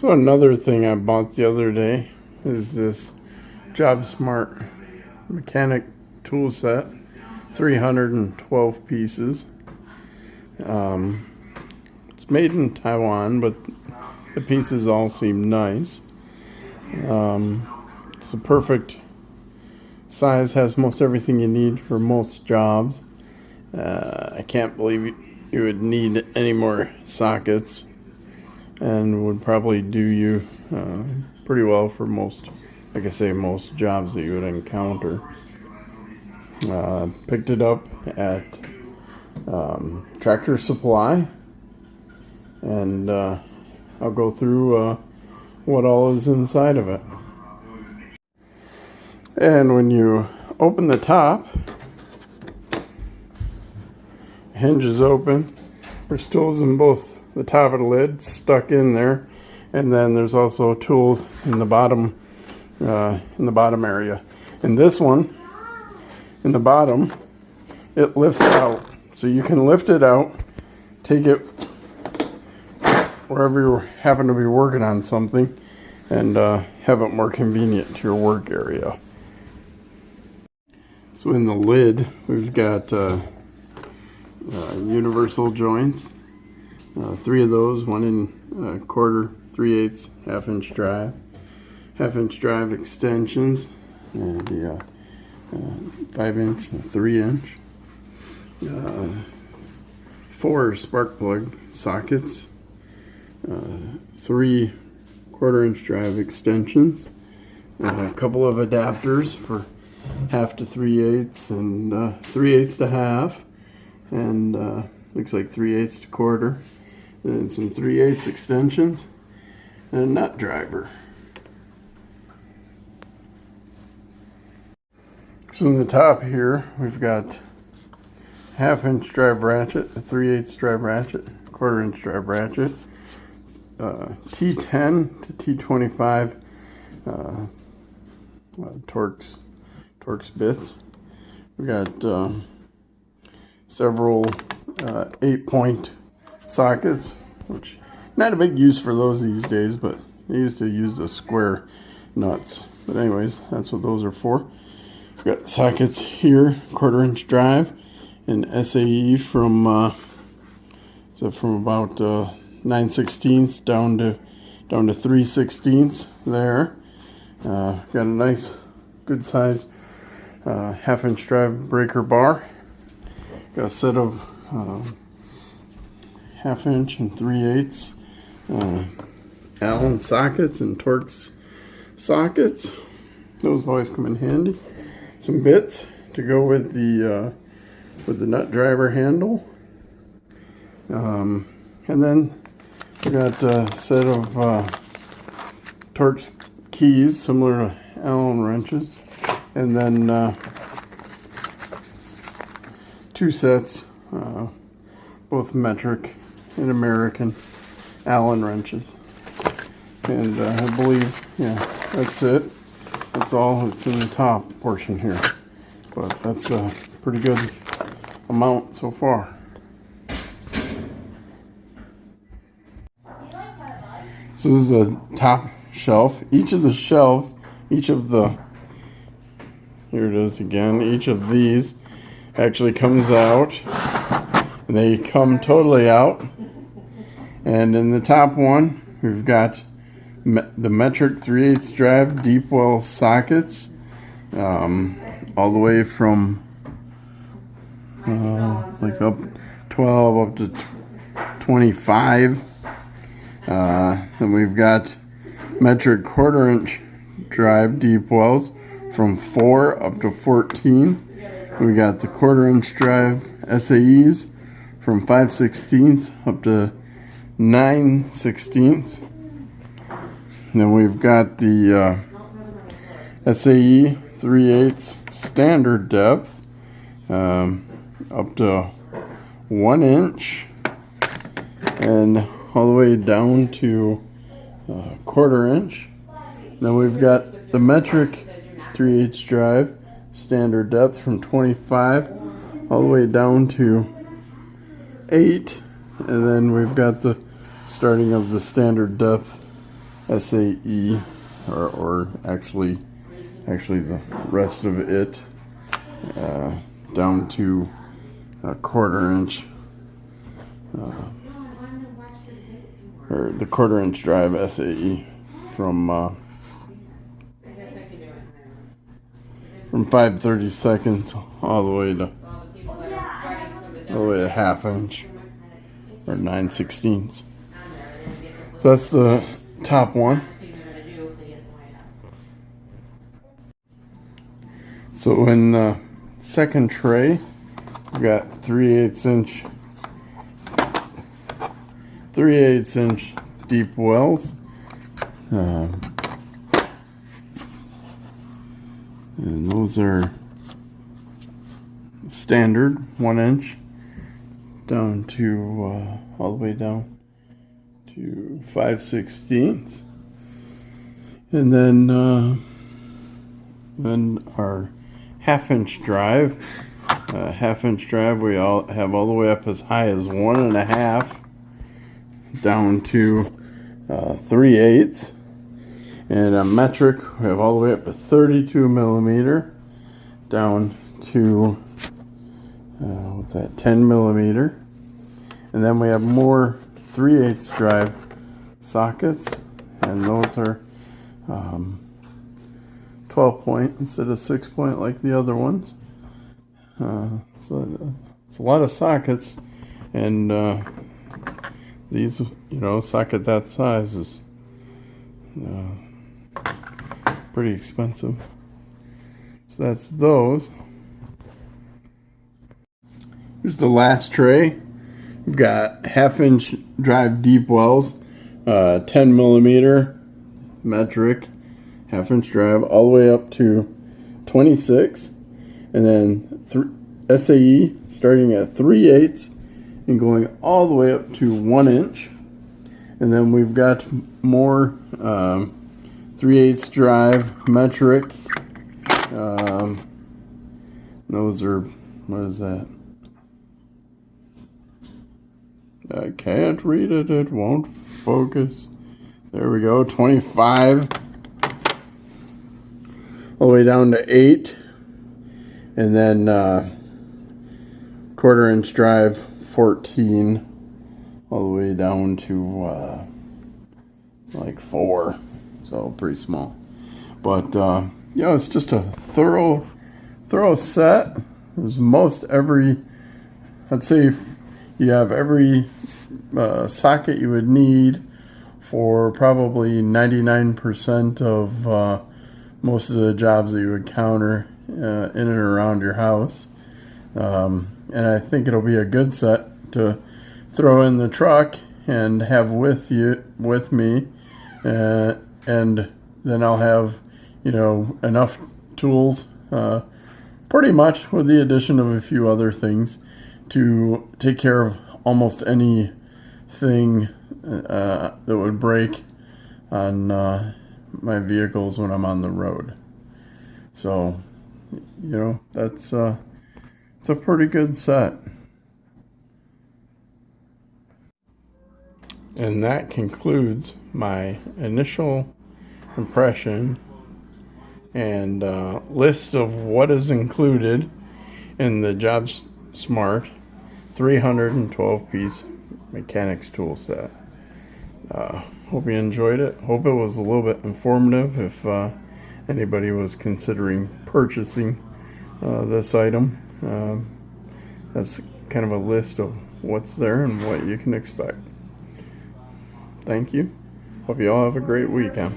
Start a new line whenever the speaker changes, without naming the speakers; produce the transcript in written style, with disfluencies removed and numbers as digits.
So another thing I bought the other day is this Jobsmart mechanic tool set, 312 pieces. It's made in Taiwan, but the pieces all seem nice. It's the perfect size, has most everything you need for most jobs. I can't believe you would need any more sockets, and would probably do you pretty well for most, like I say, most jobs that you would encounter. Picked it up at Tractor Supply, and I'll go through what all is inside of it. And when you open the top, hinge is open. There's tools in both the top of the lid stuck in there, and then there's also tools in the bottom area. And this one in the bottom, it lifts out, so you can lift it out, take it wherever you happen to be working on something, and have it more convenient to your work area. So in the lid, we've got universal joints, 3 of those, one in quarter, 3/8, half-inch drive extensions, and the 5-inch and 3-inch, 4 spark plug sockets, 3 1/4-inch drive extensions, a couple of adapters for 1/2 to 3/8 and 3/8 to 1/2, and looks like 3/8 to 1/4, and some 3/8 extensions, and a nut driver. So in the top here, we've got 1/2-inch drive ratchet, a 3/8 drive ratchet, 1/4-inch drive ratchet, T10 to T25 Torx bits. We got several 8-point sockets, which not a big use for those these days, but they used to use the square nuts. But anyways, that's what those are for. We've got sockets here, 1/4-inch drive, and SAE from about 9/16 down to 3/16 there. Got a nice, good size 1/2-inch drive breaker bar. Got a set of 1/2-inch and 3/8 Allen sockets and Torx sockets. Those always come in handy. Some bits to go with the nut driver handle, and then we got a set of Torx keys similar to Allen wrenches, and then 2 sets, both metric and American Allen wrenches. And I believe, yeah, that's it. That's all that's in the top portion here. But that's a pretty good amount so far. So this is the top shelf. Each of the shelves, here it is again, each of these actually comes out. And they come totally out. And in the top one, we've got the metric 3/8 drive deep well sockets, all the way from like up 12 up to 25. Then we've got metric 1/4-inch drive deep wells from 4 up to 14. We got the 1/4-inch drive SAEs from 5/16 up to 9/16. Then we've got the SAE 3/8 standard depth, up to 1 inch, and all the way down to 1/4 inch. Then we've got the metric 3/8 drive standard depth from 25 all the way down to 8, and then we've got the starting of the standard depth SAE, or actually the rest of it, down to a 1/4 inch, or the 1/4 inch drive SAE from 5/32 all the way to 1/2 inch, or 9/16. So that's the top one. So in the second tray, we got 3/8 inch deep wells. And those are standard 1 inch down to all the way down to 5/16. And then our 1/2 inch drive. 1/2 inch drive we all have all the way up as high as 1.5 down to 3/8. And a metric we have all the way up to 32 millimeter down to 10 millimeter. And then we have more 3/8 drive sockets, and those are 12 point instead of 6 point like the other ones. So it's a lot of sockets, and these, socket that size is pretty expensive. So that's those. Here's the last tray. We've got 1/2 inch drive deep wells, 10 millimeter metric 1/2 inch drive all the way up to 26, and then SAE starting at 3/8 and going all the way up to 1 inch. And then we've got more 3/8 drive metric. Those are, what is that? I can't read it, it won't focus. There we go, 25 all the way down to 8. And then 1/4 inch drive 14 all the way down to like 4. So pretty small. But it's just a thorough set. There's I'd say you have every socket you would need for probably 99% of most of the jobs that you would encounter in and around your house. And I think it'll be a good set to throw in the truck and have with me, and then I'll have enough tools, pretty much with the addition of a few other things, to take care of almost anything that would break on my vehicles when I'm on the road. So that's it's a pretty good set. And that concludes my initial impression and list of what is included in the Jobsmart 312-piece mechanics tool set. Hope you enjoyed it. Hope it was a little bit informative if anybody was considering purchasing this item. That's kind of a list of what's there and what you can expect. Thank you. Hope you all have a great weekend.